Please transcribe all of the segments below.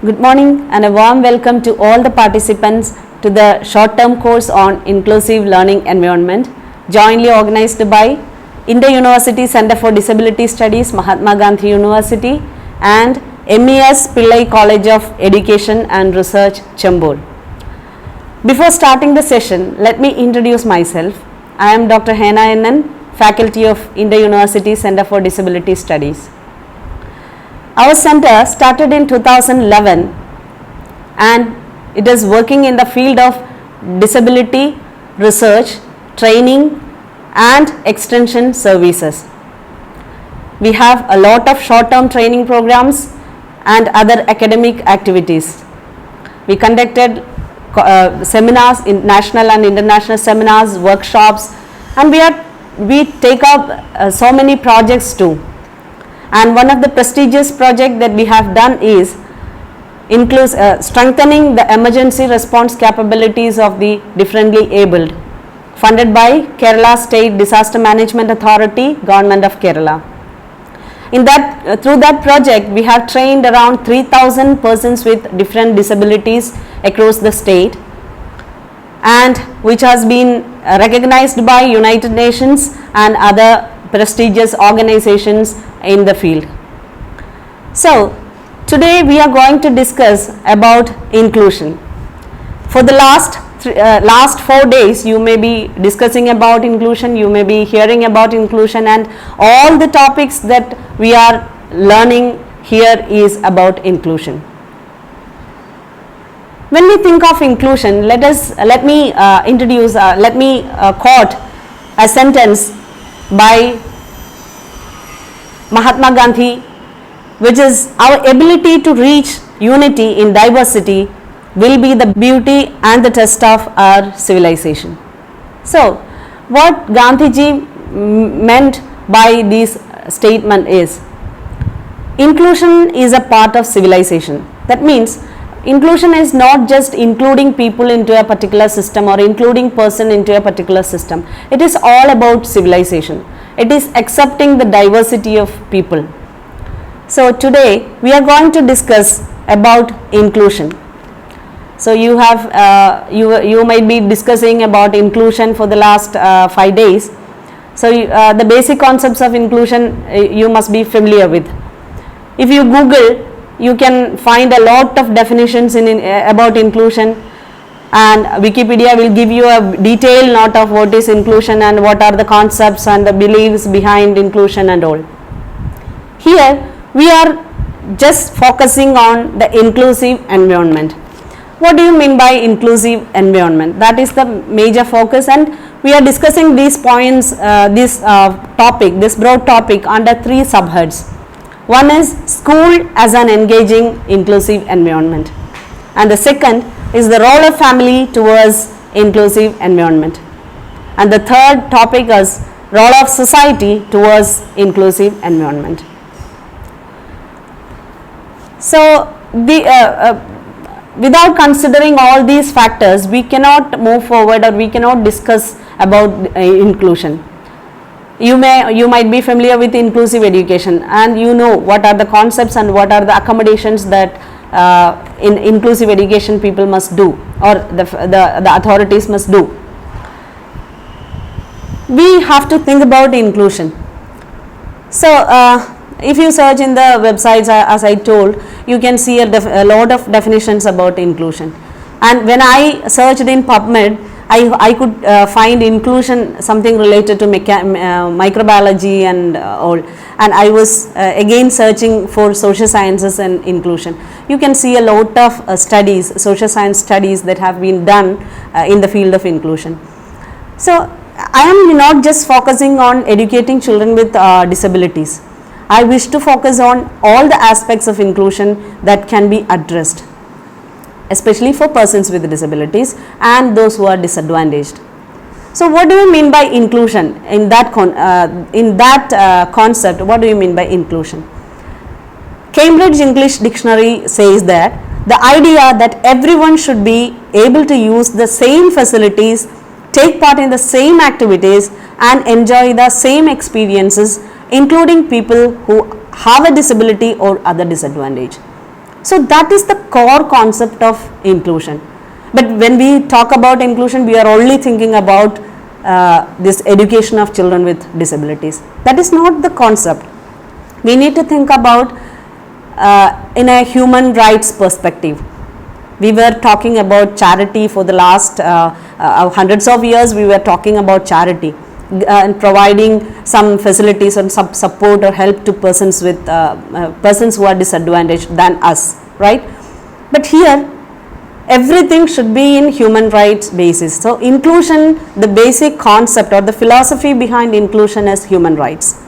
Good morning and a warm welcome to all the participants to the short-term course on Inclusive Learning Environment, jointly organized by Inter-University Center for Disability Studies, Mahatma Gandhi University and MES Pillai College of Education and Research, Chembur. Before starting the session, let me introduce myself. I am Dr. Hena Ennan, Faculty of Inter-University Center for Disability Studies. Our center started in 2011 and it is working in the field of disability research, training and extension services. We have a lot of short-term training programs and other academic activities. We conducted seminars, national and international seminars, workshops, and we take up so many projects too. And one of the prestigious projects that we have done is strengthening the emergency response capabilities of the differently abled, funded by Kerala State Disaster Management Authority, Government of Kerala. Through that project, we have trained around 3,000 persons with different disabilities across the state, and which has been recognized by United Nations and other prestigious organizations in the field. So, today we are going to discuss about inclusion. For the last 4 days, you may be discussing about inclusion, you may be hearing about inclusion, and all the topics that we are learning here is about inclusion. When we think of inclusion, let me quote a sentence by Mahatma Gandhi, which is, our ability to reach unity in diversity will be the beauty and the test of our civilization. So, what Gandhiji meant by this statement is, inclusion is a part of civilization. That means, inclusion is not just including people into a particular system or including person into a particular system. It is all about civilization. It is accepting the diversity of people. So today we are going to discuss about inclusion. So you might be discussing about inclusion for the last 5 days. So the basic concepts of inclusion you must be familiar with. If you Google, you can find a lot of definitions about inclusion, and Wikipedia will give you a detailed note of what is inclusion and what are the concepts and the beliefs behind inclusion and all. Here we are just focusing on the inclusive environment. What do you mean by inclusive environment? That is the major focus, and we are discussing these points, this broad topic under 3 subheads. One is school as an engaging inclusive environment, and the second is the role of family towards inclusive environment, and the third topic is role of society towards inclusive environment. So without considering all these factors, we cannot move forward or we cannot discuss about inclusion. You might be familiar with inclusive education, and you know what are the concepts and what are the accommodations that in inclusive education people must do, or the authorities must do. We have to think about inclusion. So if you search in the websites, as I told, you can see a lot of definitions about inclusion, and when I searched in PubMed, I could find inclusion something related to microbiology and all, and I was again searching for social sciences and inclusion. You can see a lot of studies, social science studies that have been done in the field of inclusion. So I am not just focusing on educating children with disabilities. I wish to focus on all the aspects of inclusion that can be addressed, especially for persons with disabilities and those who are disadvantaged. So what do you mean by inclusion? In that concept, what do you mean by inclusion? Cambridge English Dictionary says that the idea that everyone should be able to use the same facilities, take part in the same activities and enjoy the same experiences, including people who have a disability or other disadvantage. So that is the core concept of inclusion. But when we talk about inclusion, we are only thinking about this education of children with disabilities. That is not the concept. We need to think about in a human rights perspective. We were talking about charity for the last hundreds of years. We were talking about charity and providing some facilities and some support or help to persons with persons who are disadvantaged than us, right? But here everything should be in human rights basis. So inclusion, the basic concept or the philosophy behind inclusion is human rights.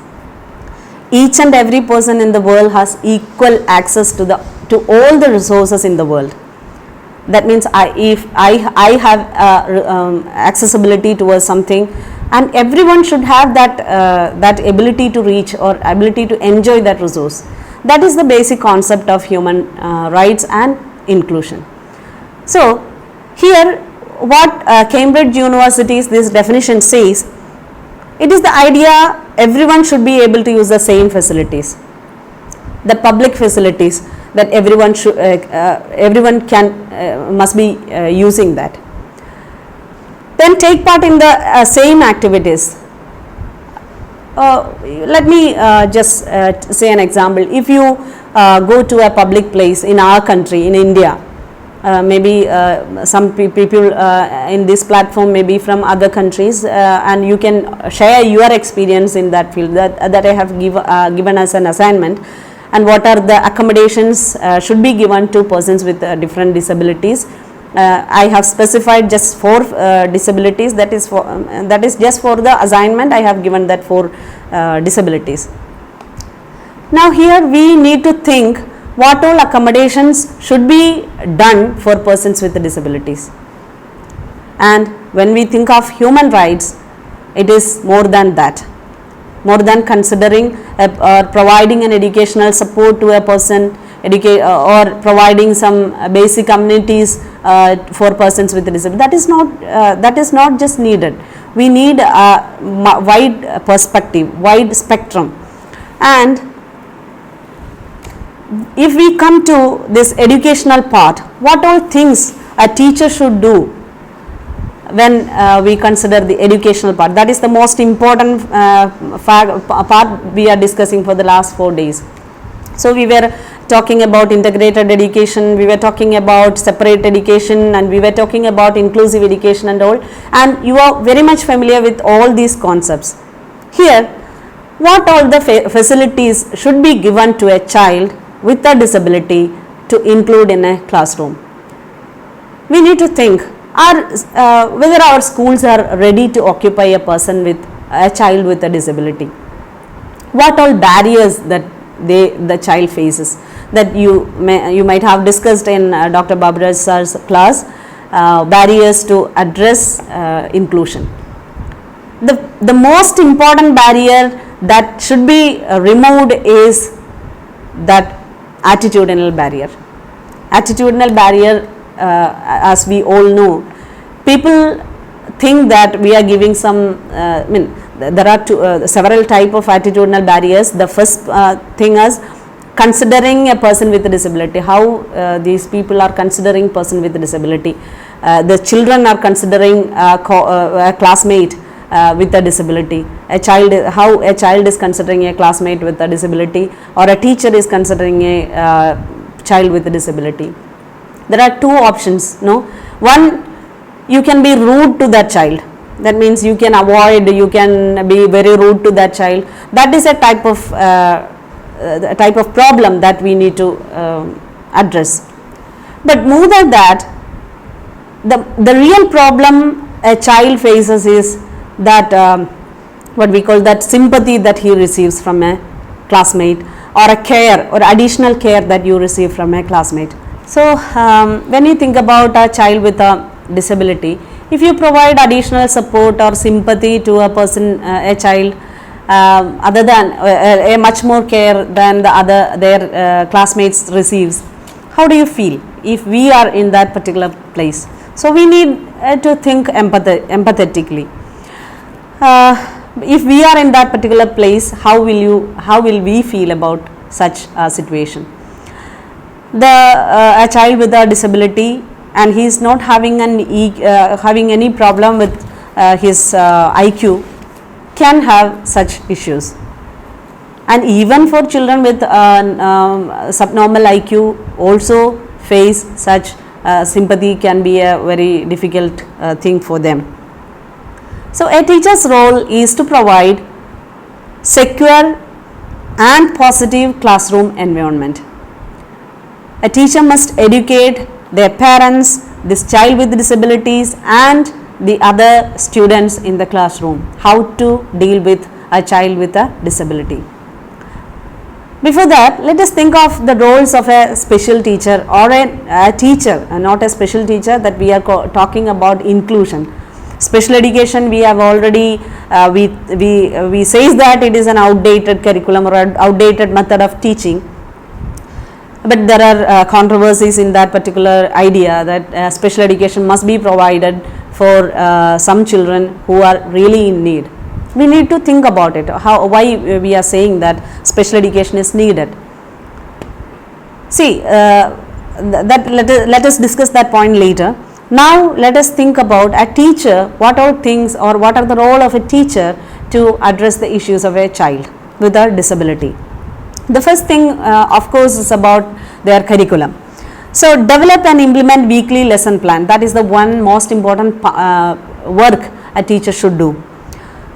Each and every person in the world has equal access to all the resources in the world. That means if I have accessibility towards something, and everyone should have that ability to reach or ability to enjoy that resource. That is the basic concept of human rights and inclusion. So here what Cambridge University's this definition says, it is the idea everyone should be able to use the same facilities, the public facilities that everyone should everyone can must be using that. Then take part in the same activities. Let me just say an example. If you go to a public place in our country, in India, maybe some people in this platform may be from other countries, and you can share your experience in that field that I have given as an assignment, and what are the accommodations should be given to persons with different disabilities. I have specified just 4 disabilities, that is just for the assignment. I have given that 4 disabilities. Now here we need to think what all accommodations should be done for persons with disabilities. And when we think of human rights, it is more than that, more than considering or providing an educational support to a person, or providing some basic amenities for persons with disability. That is not just needed. We need a wide perspective, wide spectrum. And if we come to this educational part, what all things a teacher should do when we consider the educational part, that is the most important part we are discussing for the last 4 days. So we were talking about integrated education, we were talking about separate education, and we were talking about inclusive education and all, and you are very much familiar with all these concepts. Here, what all the facilities should be given to a child with a disability to include in a classroom? We need to think whether our schools are ready to occupy a child with a disability. What all barriers that the child faces, that you might have discussed in Dr. Baburaj sir's class, barriers to address inclusion. The most important barrier that should be removed is that attitudinal barrier. Attitudinal barrier, as we all know, people think that we are giving some, there are several type of attitudinal barriers. The first thing is considering a person with a disability, how these people are considering person with a disability. The children are considering a classmate with a disability, how a child is considering a classmate with a disability, or a teacher is considering a child with a disability. There are 2 options. One, you can be rude to that child. That means you can avoid, you can be very rude to that child. That is a type of problem that we need to address. But more than that, the real problem a child faces is that what we call that sympathy that he receives from a classmate, or a care or additional care that you receive from a classmate. So when you think about a child with a disability, if you provide additional support or sympathy to a person, a child, other than a much more care than their classmates receives, how do you feel if we are in that particular place? So we need to think empathetically. If we are in that particular place, how will we feel about such a situation? a child with a disability and he is not having having any problem with his IQ can have such issues. And even for children with subnormal IQ also face such sympathy can be a very difficult thing for them. So a teacher's role is to provide secure and positive classroom environment. A teacher must educate their parents, this child with disabilities and the other students in the classroom how to deal with a child with a disability. Before that, let us think of the roles of a special teacher or a teacher, not a special teacher, that we are talking about inclusion. Special education, we have already we says that it is an outdated curriculum or an outdated method of teaching, but there are controversies in that particular idea that special education must be provided for some children who are really in need. We need to think about it, why we are saying that special education is needed. See, that let us discuss that point later. Now let us think about a teacher, what are things or what are the role of a teacher to address the issues of a child with a disability. The first thing of course is about their curriculum. So develop and implement weekly lesson plan. That is the one most important work a teacher should do,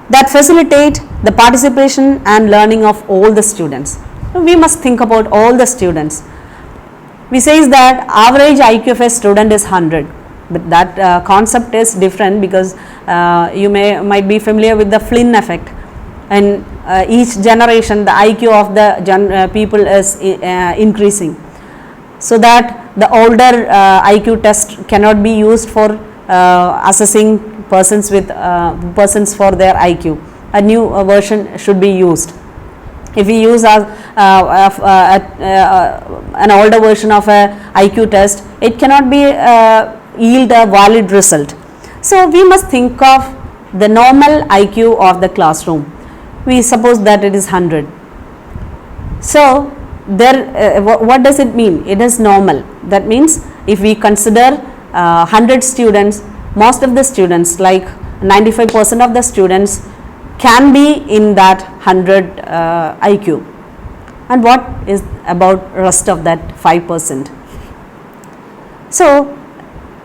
that facilitate the participation and learning of all the students. We must think about all the students. We says that average IQ of a student is 100, but that concept is different because you might be familiar with the Flynn effect. And each generation the IQ of the people is increasing, so that the older IQ test cannot be used for assessing persons with persons for their IQ. A new version should be used. If we use an older version of a IQ test, it cannot be yield a valid result. So we must think of the normal IQ of the classroom. We suppose that it is 100. So there what does it mean? It is normal. That means if we consider 100 students, most of the students, like 95% of the students, can be in that 100 IQ. And what is about rest of that 5%? So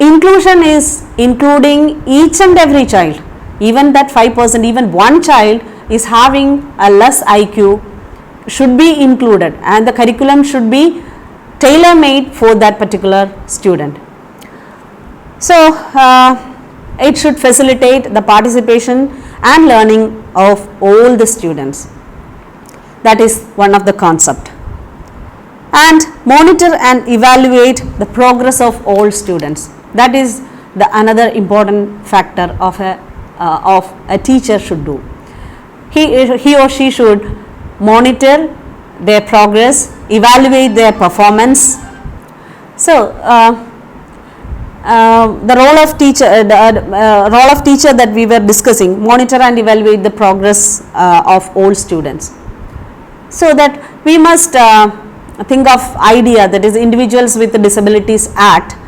inclusion is including each and every child. Even that 5%, even one child is having a less IQ should be included, and the curriculum should be tailor-made for that particular student. So it should facilitate the participation and learning of all the students. That is one of the concept. And monitor and evaluate the progress of all students. That is the another important factor of a teacher should do. He or she should monitor their progress, evaluate their performance. So the role of teacher, that we were discussing, monitor and evaluate the progress of all students. So that we must think of idea, that is Individuals with Disabilities Act,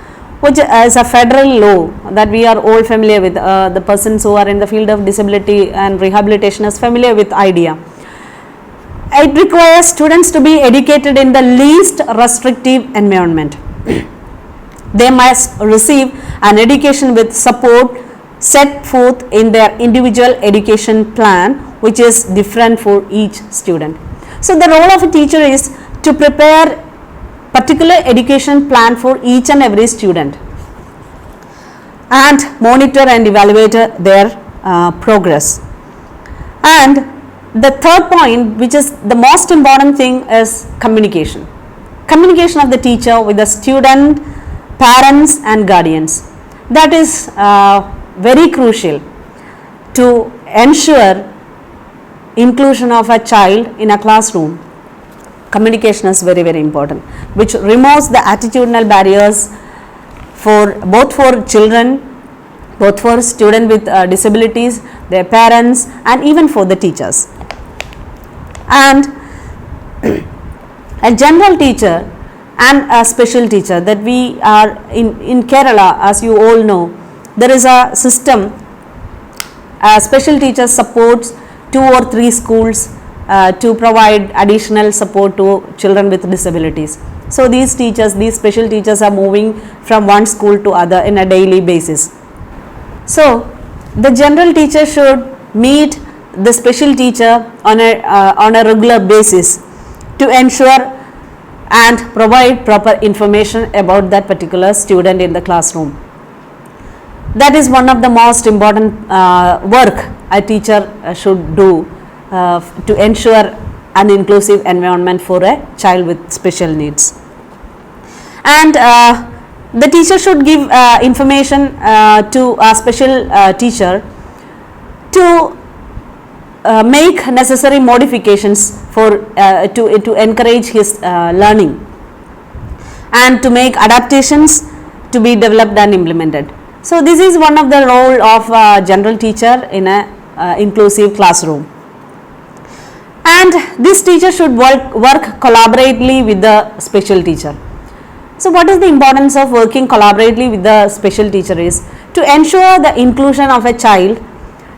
which is a federal law that we are all familiar with. The persons who are in the field of disability and rehabilitation is familiar with idea. It requires students to be educated in the least restrictive environment. They must receive an education with support set forth in their individual education plan, which is different for each student. So the role of a teacher is to prepare particular education plan for each and every student and monitor and evaluate their progress. And the third point, which is the most important thing, is communication. Communication of the teacher with the student, parents and guardians. That is very crucial to ensure inclusion of a child in a classroom. Communication is very, very important, which removes the attitudinal barriers for both for children, both for students with disabilities, their parents and even for the teachers. And a general teacher and a special teacher. That we are in Kerala, as you all know, there is a system. Special teachers supports 2 or 3 schools to provide additional support to children with disabilities. So these teachers, these special teachers are moving from one school to other in a daily basis. So the general teacher should meet the special teacher on a regular basis to ensure and provide proper information about that particular student in the classroom. That is one of the most important work a teacher should do to ensure an inclusive environment for a child with special needs. And the teacher should give information to a special teacher to make necessary modifications for to encourage his learning, and to make adaptations to be developed and implemented. So this is one of the role of general teacher in a inclusive classroom. And this teacher should work collaboratively with the special teacher. So what is the importance of working collaboratively with the special teacher is to ensure the inclusion of a child,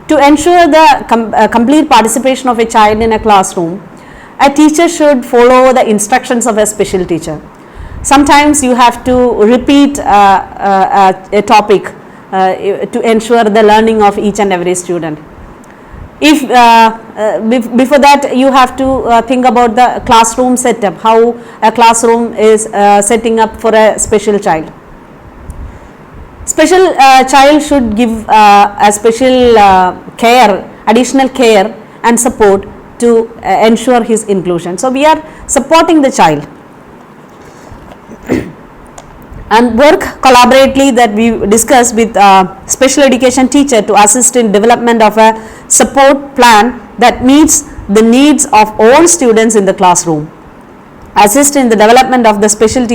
to ensure the complete participation of a child in a classroom. A teacher should follow the instructions of a special teacher. Sometimes you have to repeat a topic to ensure the learning of each and every student. If before that you have to think about the classroom setup, how a classroom is setting up for a special child. Special child should give a special care, additional care and support to ensure his inclusion. So we are supporting the child. And work collaboratively, that we discuss with special education teacher to assist in development of a support plan that meets the needs of all students in the classroom. Assist in the development of the special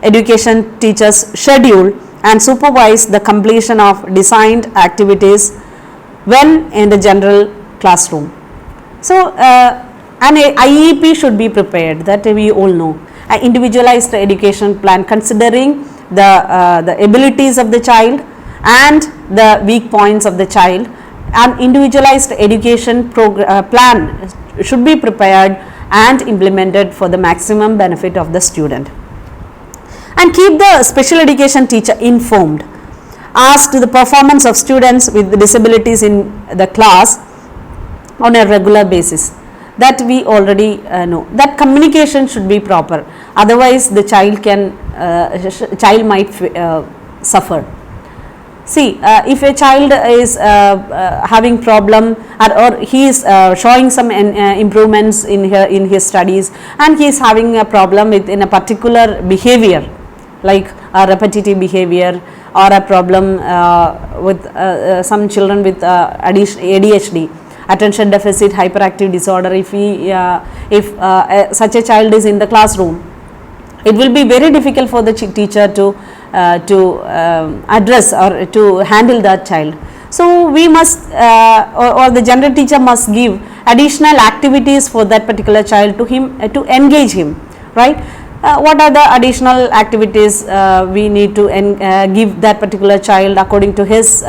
education teacher's schedule and supervise the completion of designed activities when in the general classroom. So an IEP should be prepared, that we all know. An individualized education plan considering the abilities of the child and the weak points of the child. An individualized education plan should be prepared and implemented for the maximum benefit of the student. And keep the special education teacher informed as to the performance of students with disabilities in the class on a regular basis. That we already know. That communication should be proper, otherwise the child might suffer. See, if a child is having problem or he is showing some improvements in his studies, and he is having a problem in a particular behavior, like a repetitive behavior, or a problem with some children with ADHD, attention deficit hyperactive disorder. If such a child is in the classroom, it will be very difficult for the teacher to address or to handle that child. So we must or the general teacher must give additional activities for that particular child to him, to engage him, right? What are the additional activities we need to give that particular child according to his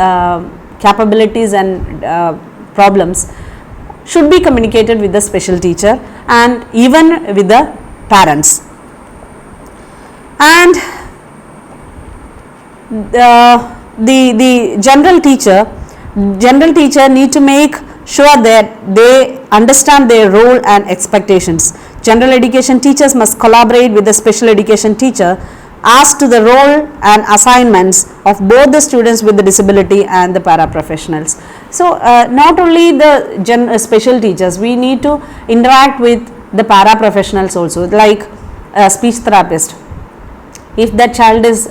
capabilities and problems, should be communicated with the special teacher and even with the parents. And the general teacher need to make sure that they understand their role and expectations. General education teachers must collaborate with the special education teacher as to the role and assignments of both the students with the disability and the paraprofessionals. So not only the special teachers, we need to interact with the paraprofessionals also, like a speech therapist. If that child is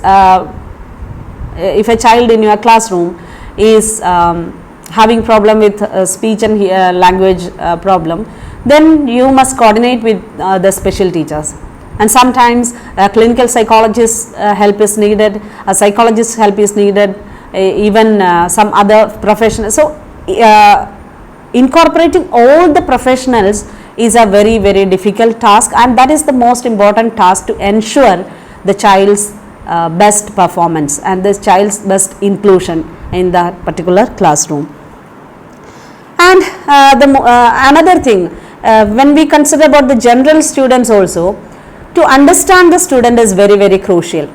if a child in your classroom is having problem with speech and language problem, then you must coordinate with the special teachers. And sometimes a clinical psychologist help is needed, a psychologist help is needed, even some other professionals. So incorporating all the professionals is a very, very difficult task, and that is the most important task to ensure the child's best performance and the child's best inclusion in that particular classroom. And another thing, when we consider about the general students also, to understand the student is very, very crucial.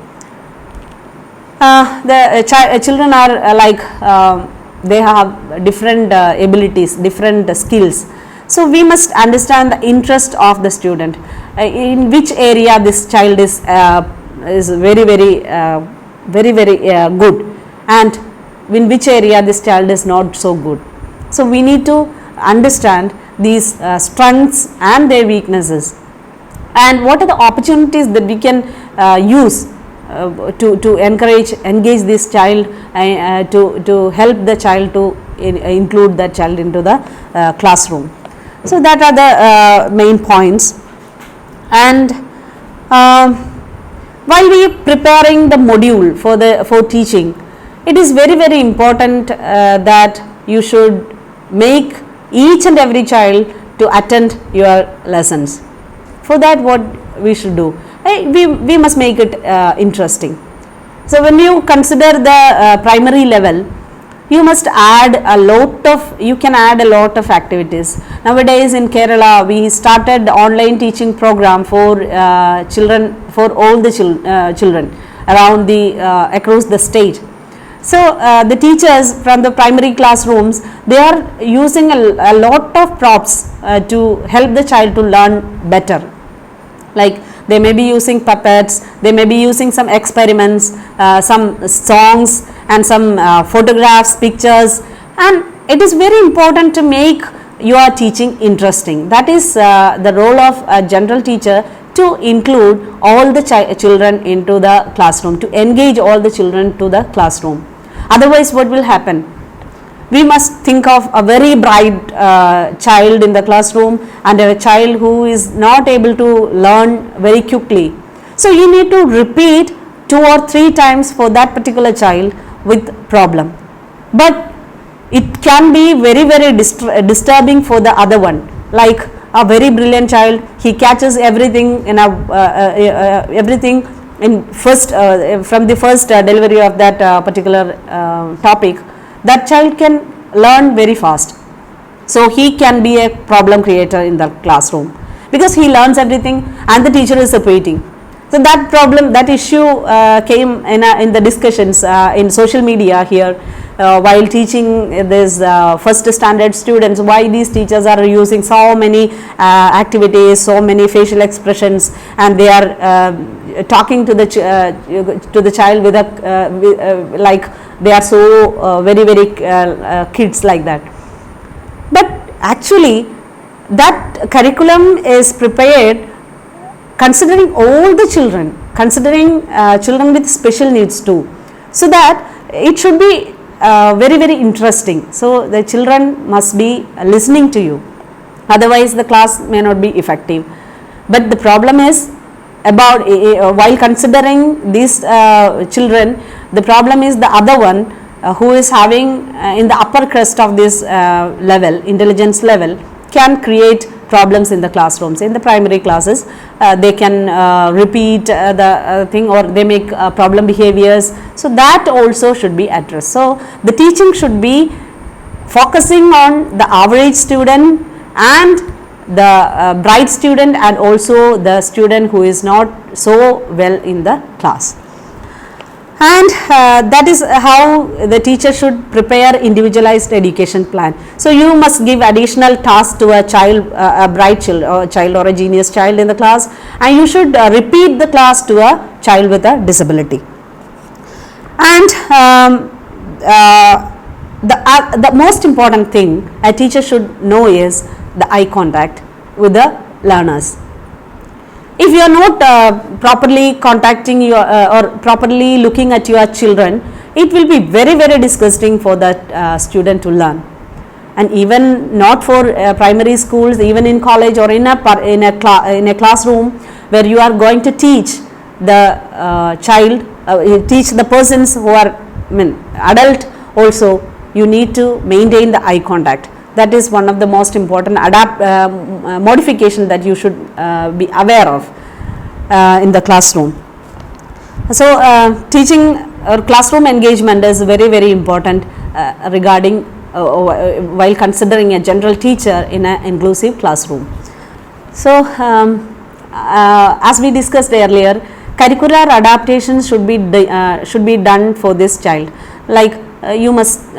Children are they have different abilities, different skills. So we must understand the interest of the student, in which area this child is very, very good, and in which area this child is not so good. So we need to understand these strengths and their weaknesses, and what are the opportunities that we can use to engage this child, to help the child, to include that child into the classroom. So that are the main points. And while we preparing the module for teaching, it is very, very important that you should make each and every child to attend your lessons. For that, what we should do, we must make it interesting. So when you consider the primary level, you must add you can add a lot of activities. Nowadays in Kerala, we started online teaching program for children, for all the children around across the state. So the teachers from the primary classrooms, they are using a lot of props to help the child to learn better. Like they may be using puppets, they may be using some experiments, some songs and some photographs, pictures, and it is very important to make your teaching interesting. That is the role of a general teacher, to include all the children into the classroom, to engage all the children to the classroom. Otherwise, what will happen? We must think of a very bright child in the classroom and a child who is not able to learn very quickly. So you need to repeat 2 or 3 times for that particular child with problem. But it can be very, very disturbing for the other one. Like a very brilliant child, he catches everything in everything in first from the first delivery of that particular topic. That child can learn very fast. So he can be a problem creator in the classroom, because he learns everything and the teacher is repeating. So that problem, that issue came in the discussions in social media here while teaching this first standard students, why these teachers are using so many activities, so many facial expressions, and they are talking to the child with a like they are so very, very kids like that. But actually that curriculum is prepared considering all the children, considering children with special needs too, so that it should be very, very interesting. So the children must be listening to you, otherwise the class may not be effective. But the problem is about while considering these children, the problem is the other one who is having in the upper crust of this level, intelligence level, can create problems in the classrooms. In the primary classes, they can repeat the thing, or they make problem behaviors. So that also should be addressed. So the teaching should be focusing on the average student and the bright student, and also the student who is not so well in the class. And that is how the teacher should prepare individualized education plan. So you must give additional tasks to a child, a bright child or a genius child in the class, and you should repeat the class to a child with a disability. And the most important thing a teacher should know is the eye contact with the learners. If you are not properly contacting your or properly looking at your children, it will be very, very disgusting for that student to learn. And even not for primary schools, even in college or in a classroom where you are going to teach the child, teach the persons who are adult also, you need to maintain the eye contact. That is one of the most important modification that you should be aware of in the classroom. So teaching or classroom engagement is very, very important regarding while considering a general teacher in an inclusive classroom. So as we discussed earlier, curricular adaptations should be done for this child. Like you must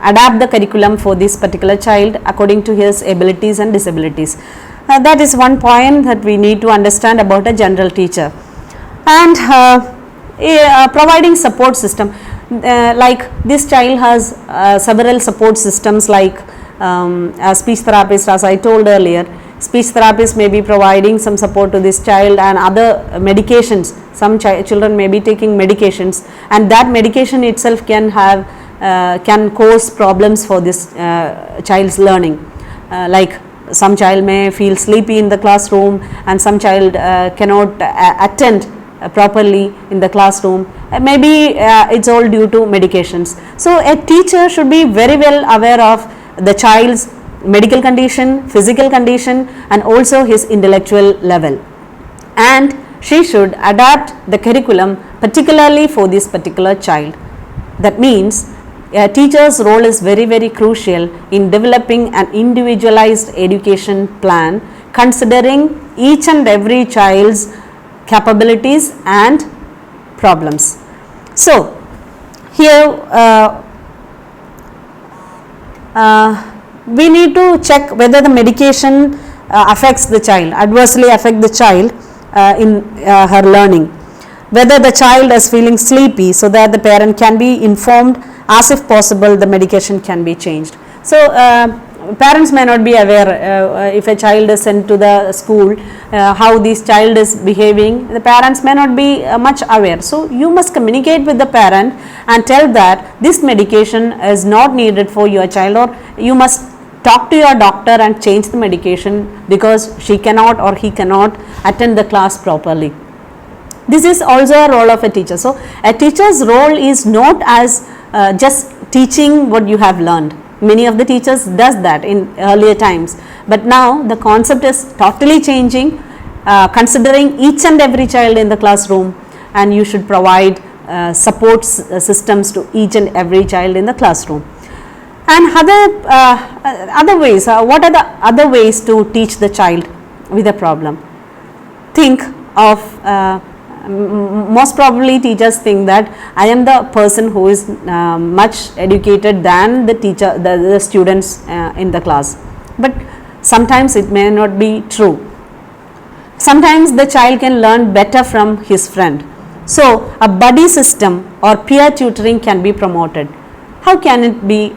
adapt the curriculum for this particular child according to his abilities and disabilities. That is one point that we need to understand about a general teacher. And providing support system, like this child has several support systems, like a speech therapist, as I told earlier. Speech therapist may be providing some support to this child, and other medications. Some children may be taking medications, and that medication itself can have can cause problems for this child's learning. Like some child may feel sleepy in the classroom, and some child cannot attend properly in the classroom. Maybe it's all due to medications. So a teacher should be very well aware of the child's medical condition, physical condition, and also his intellectual level, and she should adapt the curriculum particularly for this particular child. That means a teacher's role is very, very crucial in developing an individualized education plan, considering each and every child's capabilities and problems. So here we need to check whether the medication affects the child, adversely affect the child in her learning. Whether the child is feeling sleepy, so that the parent can be informed as if possible the medication can be changed. So parents may not be aware if a child is sent to the school how this child is behaving. The parents may not be much aware. So you must communicate with the parent and tell that this medication is not needed for your child, or you must talk to your doctor and change the medication because she cannot or he cannot attend the class properly. This is also a role of a teacher. So a teacher's role is not as just teaching what you have learned. Many of the teachers does that in earlier times, but now the concept is totally changing, considering each and every child in the classroom, and you should provide support systems to each and every child in the classroom. And other ways, what are the other ways to teach the child with a problem? Think of most probably teachers think that I am the person who is much educated than the teacher, the students in the class, but sometimes it may not be true. Sometimes the child can learn better from his friend. So a buddy system or peer tutoring can be promoted. How can it be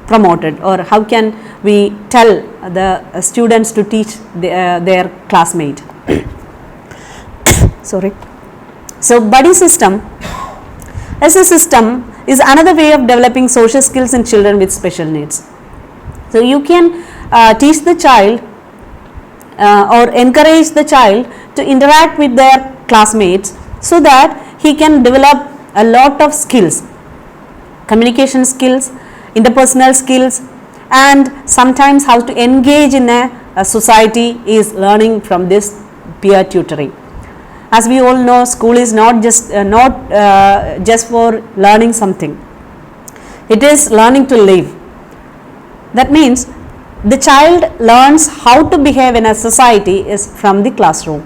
promoted, or how can we tell the students to teach their classmate? Sorry. So buddy system as a system is another way of developing social skills in children with special needs. So you can teach the child or encourage the child to interact with their classmates, so that he can develop a lot of skills, communication skills, interpersonal skills, and sometimes how to engage in a society is learning from this peer tutoring. As we all know, school is not just for learning something. It is learning to live. That means the child learns how to behave in a society is from the classroom.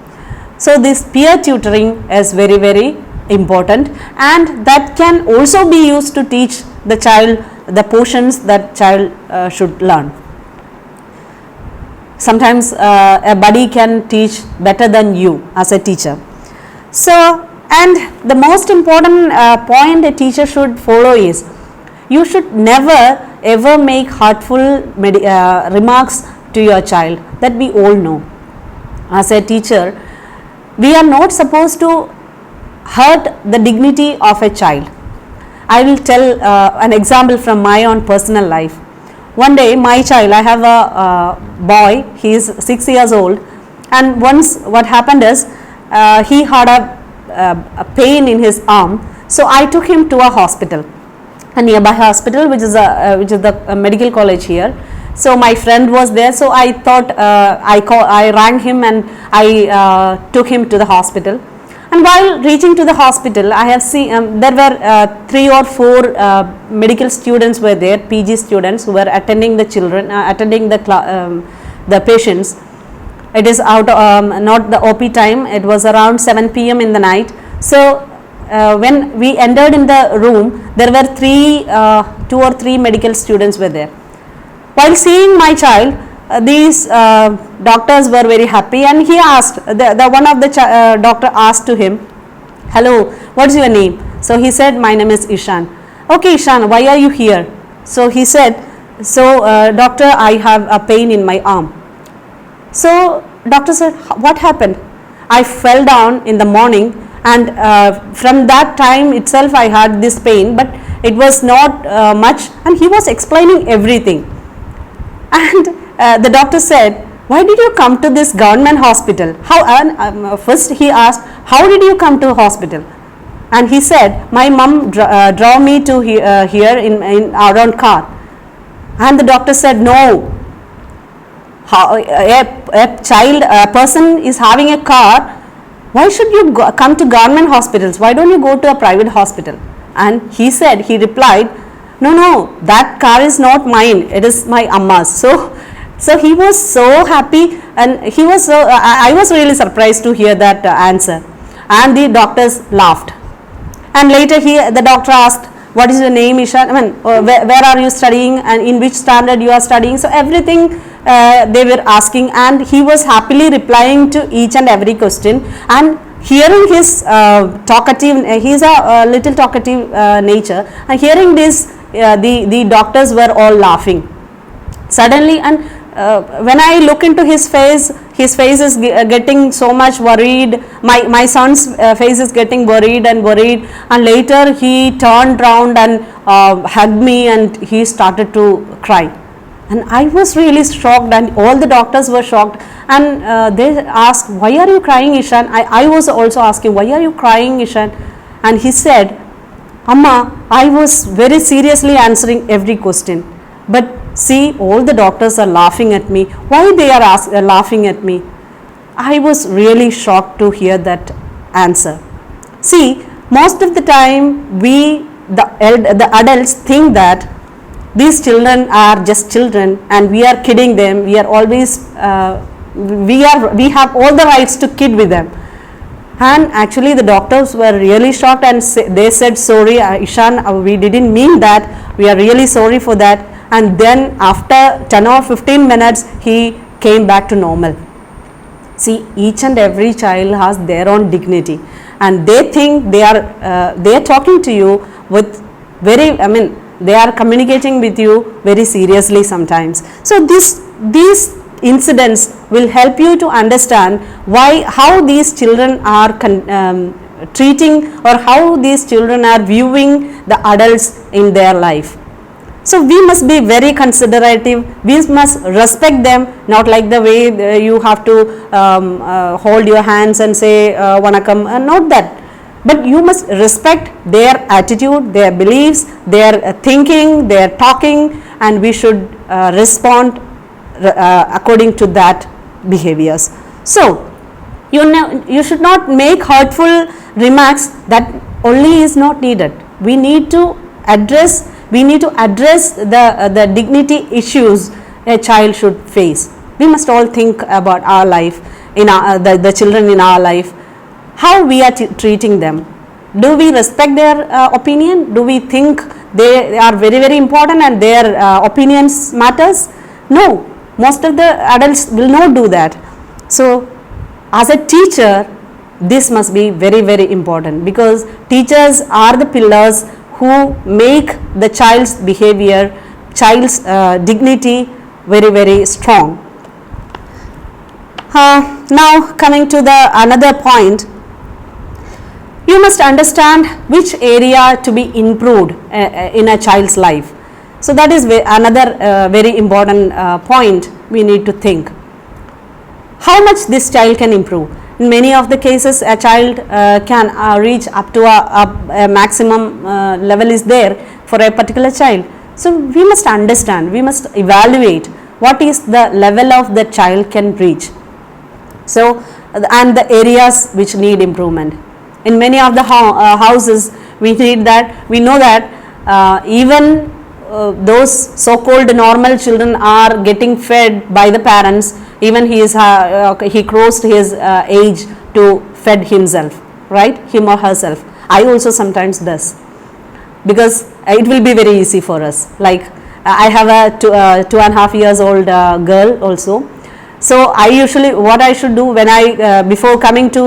So this peer tutoring is very, very important, and that can also be used to teach the child the portions that child should learn. Sometimes a buddy can teach better than you as a teacher. So, and the most important point a teacher should follow is, you should never ever make hurtful remarks to your child. That we all know. As a teacher, we are not supposed to hurt the dignity of a child. I will tell an example from my own personal life. One day my child, I have a boy, he is 6 years old, and once what happened is he had a pain in his arm, so I took him to a hospital. a nearby hospital, which is the medical college here. So my friend was there, so I thought I rang him and I took him to the hospital. And while reaching to the hospital, I have seen there were 3 or 4 medical students were there, PG students who were attending the children, attending the patients. It is out not the OP time. It was around 7 p.m. in the night. So when we entered in the room, there were 2 or 3 medical students were there. While seeing my child, these doctors were very happy, and he asked, the one of the doctor asked to him, "Hello, what is your name?" So he said, "My name is Ishan." "Okay, Ishan, why are you here?" So he said, "So doctor, I have a pain in my arm." So doctor said, "What happened?" "I fell down in the morning, and from that time itself I had this pain, but it was not much." And he was explaining everything. And the doctor said, "Why did you come to this government hospital?" First he asked, "How did you come to hospital?" And he said, "My mom drove me to here in our own car." And the doctor said, "No, a person is having a car. Why should you come to government hospitals? Why don't you go to a private hospital?" And he replied, no, that car is not mine, it is my amma's." So he was so happy, and I was really surprised to hear that answer. And the doctors laughed. And later the doctor asked, "What is your name, Ishan? Where are you studying, and in which standard you are studying?" So everything they were asking, and he was happily replying to each and every question. And hearing his talkative, he's a little talkative nature, and hearing this, the doctors were all laughing. Suddenly, and when I look into his face is getting so much worried. My son's face is getting worried, and later he turned round and hugged me, and he started to cry. And I was really shocked, and all the doctors were shocked, and they asked, "Why are you crying, Ishan?" I was also asking, "Why are you crying, Ishan?" And he said, "Amma, I was very seriously answering every question, but see, all the doctors are laughing at me. Why they are laughing at me?" I was really shocked to hear that answer. See, most of the time the adults think that these children are just children, and we are kidding them. We are always we have all the rights to kid with them. And actually the doctors were really shocked, and they said, "Sorry, Ishan, we didn't mean that. We are really sorry for that." And then after 10 or 15 minutes, he came back to normal. See, each and every child has their own dignity, and they think they are talking to you with they are communicating with you very seriously sometimes. So these incidents will help you to understand how these children are treating, or how these children are viewing the adults in their life. So we must be very considerative. We must respect them, not like the way you have to hold your hands and say "Vanakkam," not that. But you must respect their attitude, their beliefs, their thinking, their talking, and we should respond according to that behaviors. So you should not make hurtful remarks. That only is not needed. We need to address the dignity issues a child should face. We must all think about our life, the children in our life, how we are treating them. Do we respect their opinion? Do we think they are very, very important and their opinions matters? No, most of the adults will not do that. So as a teacher, this must be very, very important, because teachers are the pillars who make the child's behavior, child's dignity very, very strong. Now coming to another point, you must understand which area to be improved in a child's life. So that is another very important point we need to think. How much this child can improve? In many of the cases, a child can reach up to a maximum level is there. For for a particular child. So we must understand, we must evaluate what is the level of the child can reach. So and the areas which need improvement. In many of the houses we need that, we know that even those so called normal children are getting fed by the parents, even he crossed his age to fed himself, right, him or herself. I also sometimes does, because it will be very easy for us. Like I have a 2.5 years old girl also. So I usually, what I should do when I before coming to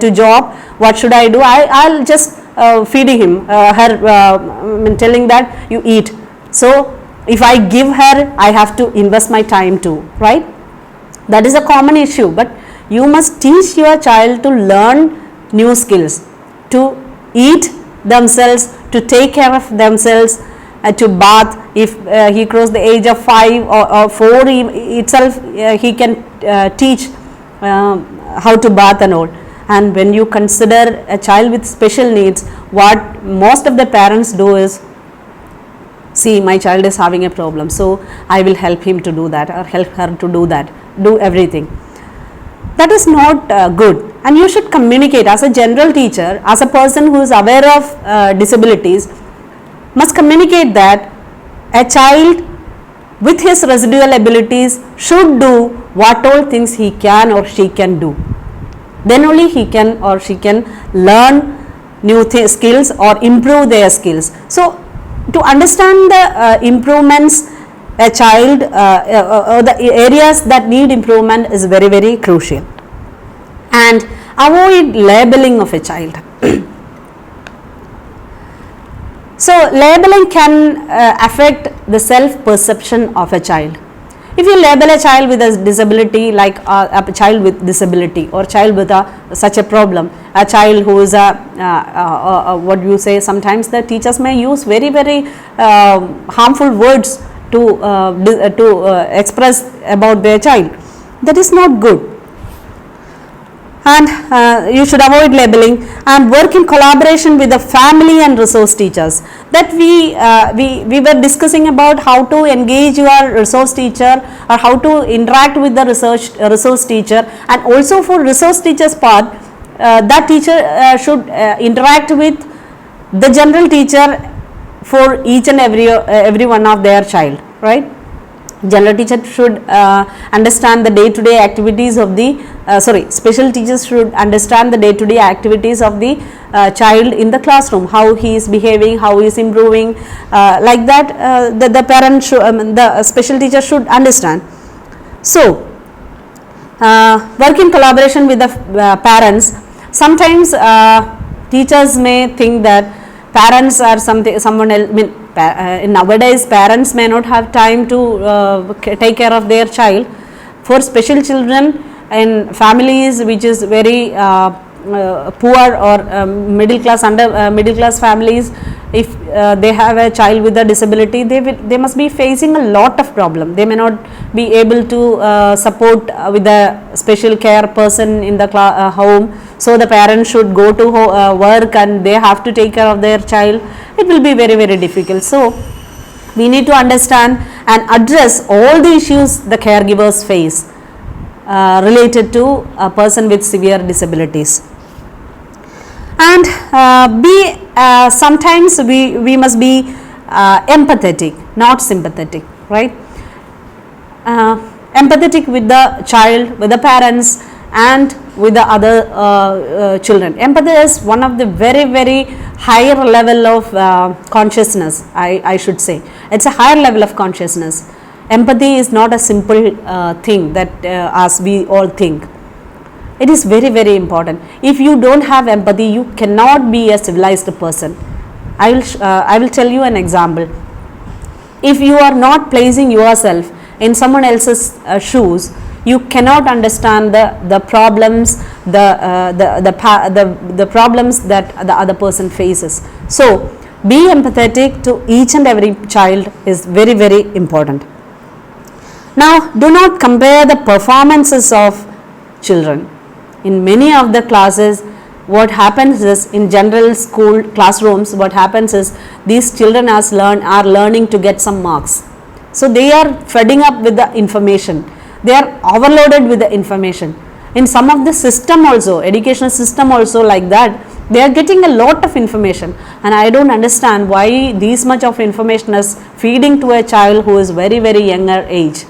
to job, what should I do? I'll just feeding him, telling that you eat. So if I give her, I have to invest my time too, right? That is a common issue. But you must teach your child to learn new skills, to eat themselves, to take care of themselves, to bath. If he crossed the age of 5 or 4 itself, he can teach how to bath and all. And when you consider a child with special needs, what most of the parents do is, see, my child is having a problem, so I will help him to do that or help her to do that, do everything. That is not good. And you should communicate as a general teacher, as a person who is aware of disabilities, must communicate that a child with his residual abilities should do what all things he can or she can do. Then only he can or she can learn new skills or improve their skills. So to understand the improvements a child or the areas that need improvement is very, very crucial. And avoid labeling of a child. So labeling can affect the self perception of a child. If you label a child with a disability, like a child with disability or child with such a problem, a child who is what you say, sometimes the teachers may use very, very harmful words to express about their child. That is not good. And you should avoid labeling and work in collaboration with the family and resource teachers. That we were discussing about how to engage your resource teacher or how to interact with the resource teacher, and also for resource teacher's part, that teacher should interact with the general teacher for each and every one of their child, right? General teacher should understand the day-to-day activities of the special teachers should understand the day-to-day activities of the child in the classroom, how he is behaving, how he is improving, like that the parent should, the special teacher should understand. So work in collaboration with the parents. Sometimes teachers may think that parents are someone else. I mean, nowadays parents may not have time to take care of their child. For special children in families which is very poor or middle class families, if they have a child with a disability, they must be facing a lot of problem. They may not be able to support with a special care person in the home. So the parents should go to work and they have to take care of their child. It will be very, very difficult. So we need to understand and address all the issues the caregivers face related to a person with severe disabilities. And sometimes we must be empathetic, not sympathetic, right? Empathetic with the child, with the parents, and with the other children. Empathy is one of the very, very higher level of consciousness, I should say. It's a higher level of consciousness. Empathy is not a simple thing that as we all think. It is very, very important. If you don't have empathy, you cannot be a civilized person. I will tell you an example. If you are not placing yourself in someone else's shoes, you cannot understand the problems, the problems that the other person faces. So be empathetic to each and every child is very, very important. Now, do not compare the performances of children. In many of the classes, what happens is, in general school classrooms, what happens is these children are learning to get some marks. So they are fed up with the information, they are overloaded with the information. In some of the system also, educational system also like that, they are getting a lot of information, and I don't understand why this much of information is feeding to a child who is very younger age.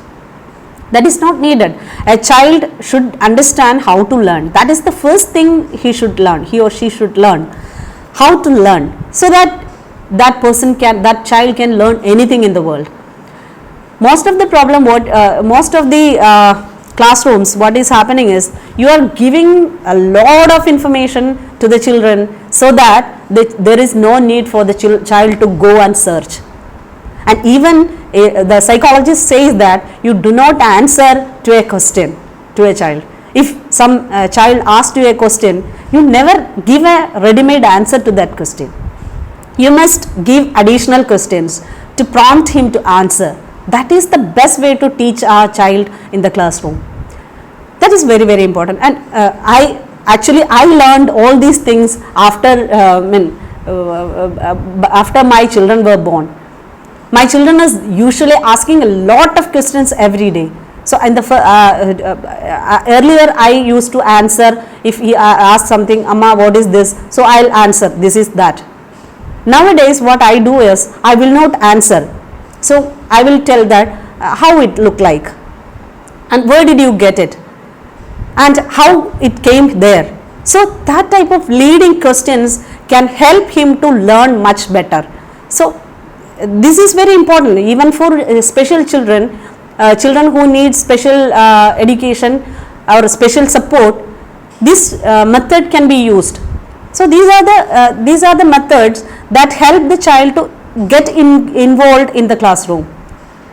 That is not needed. A child should understand how to learn. That is the first thing he or she should learn, how to learn, so that that child can learn anything in the world. Most of the problem, most of the classrooms, what is happening is, you are giving a lot of information to the children, so that there is no need for the child to go and search. And even the psychologist says that you do not answer to a question to a child. If some child asks you a question, you never give a ready-made answer to that question. You must give additional questions to prompt him to answer. That is the best way to teach our child in the classroom. That is very important. And I learned all these things after after my children were born. My children is usually asking a lot of questions every day. So in the earlier I used to answer, if he asked something, Amma, what is this? So I'll answer, this is that. Nowadays what I do is, I will not answer. So I will tell that how it looked like, and where did you get it, and how it came there. So that type of leading questions can help him to learn much better. So this is very important even for special children, children who need special education or special support. This method can be used. So these are the methods that help the child to get involved in the classroom.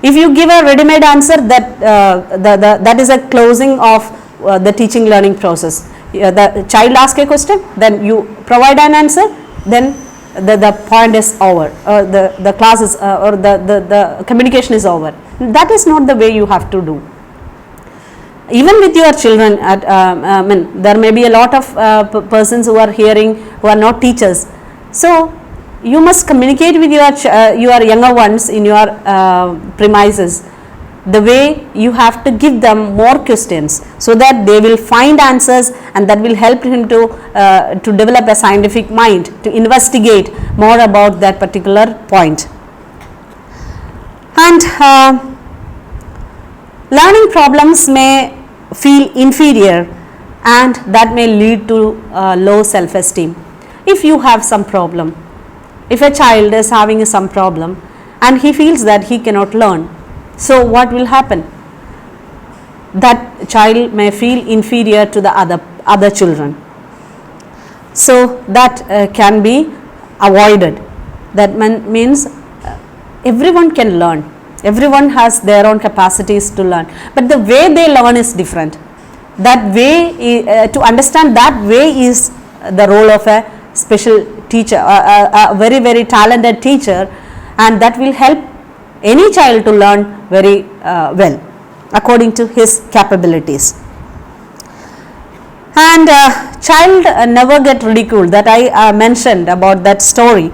If you give a ready-made answer, that is a closing of the teaching learning process. The child asks a question, then you provide an answer, then the point is over, the class is or the communication is over. That is not the way you have to do. Even with your children, there may be a lot of persons who are hearing, who are not teachers. So you must communicate with your younger ones in your premises. The way you have to give them more questions, so that they will find answers, and that will help him to develop a scientific mind, to investigate more about that particular point. And learning problems may feel inferior, and that may lead to low self-esteem. If you have some problem, if a child is having some problem and he feels that he cannot learn, so what will happen? That child may feel inferior to the other children. So that can be avoided. That means everyone can learn. Everyone has their own capacities to learn, but the way they learn is different. That way, to understand that way, is the role of a special teacher, a very talented teacher, and that will help any child to learn very well according to his capabilities. And child never get ridiculed, that I mentioned about that story,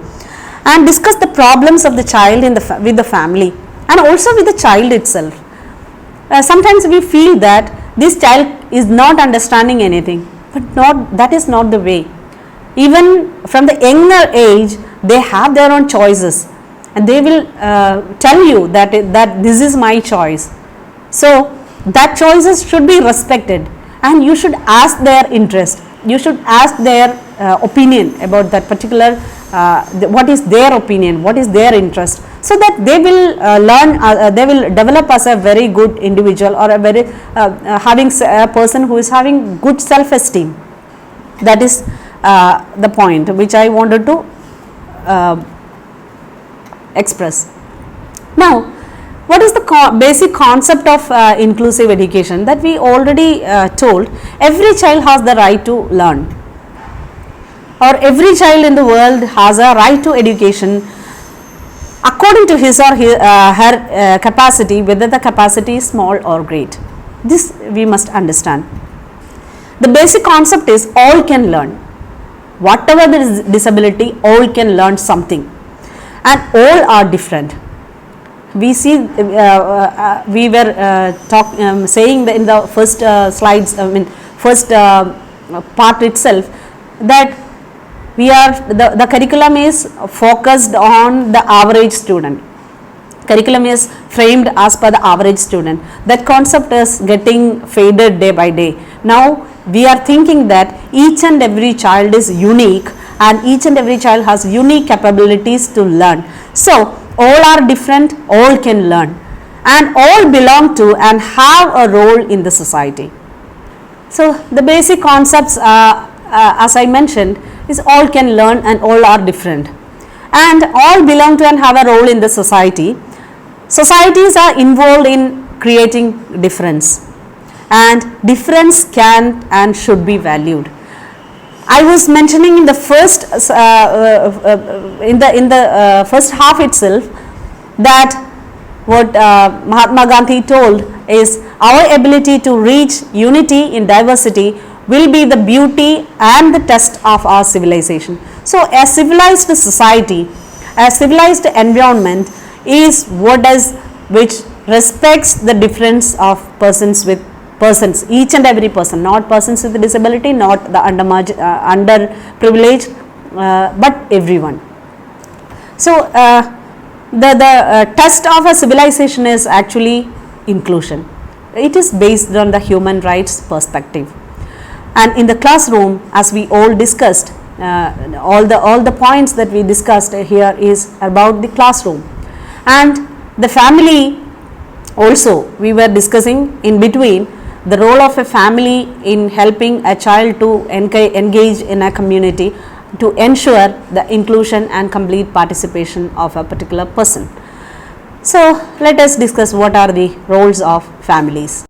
and discuss the problems of the child with the family, and also with the child itself. Sometimes we feel that this child is not understanding anything, but that is not the way. Even from the younger age, they have their own choices, and they will tell you that this is my choice. So that choices should be respected, and you should ask their interest. You should ask their opinion about that particular, what is their opinion, what is their interest, so that they will learn, they will develop as a very good individual, or a very having a person who is having good self-esteem. That is the point which I wanted to express. Now, what is the basic concept of inclusive education? That we already told. Every child has the right to learn, or every child in the world has a right to education according to his or her capacity, whether the capacity is small or great. This we must understand. The basic concept is all can learn. whatever the disability, all can learn something, and all are different. We see, we were saying in the first slides, first part itself, that we are the curriculum is focused on the average student. Curriculum is framed as per the average student. That concept is getting faded day by day. Now we are thinking that each and every child is unique, and each and every child has unique capabilities to learn. So all are different, all can learn, and all belong to and have a role in the society. So the basic concepts, as I mentioned, is all can learn and all are different, and all belong to and have a role in the society. Societies are involved in creating difference, and difference can and should be valued. I was mentioning in the first first half itself that what Mahatma Gandhi told is our ability to reach unity in diversity will be the beauty and the test of our civilization. So a civilized society, a civilized environment is which respects the difference of persons with persons, each and every person, not persons with disability, not the underprivileged, but everyone. So the test of a civilization is actually inclusion. It is based on the human rights perspective, and in the classroom, as we all discussed, all the points that we discussed here is about the classroom, and the family also we were discussing in between the role of a family in helping a child to engage in a community to ensure the inclusion and complete participation of a particular person. So let us discuss what are the roles of families.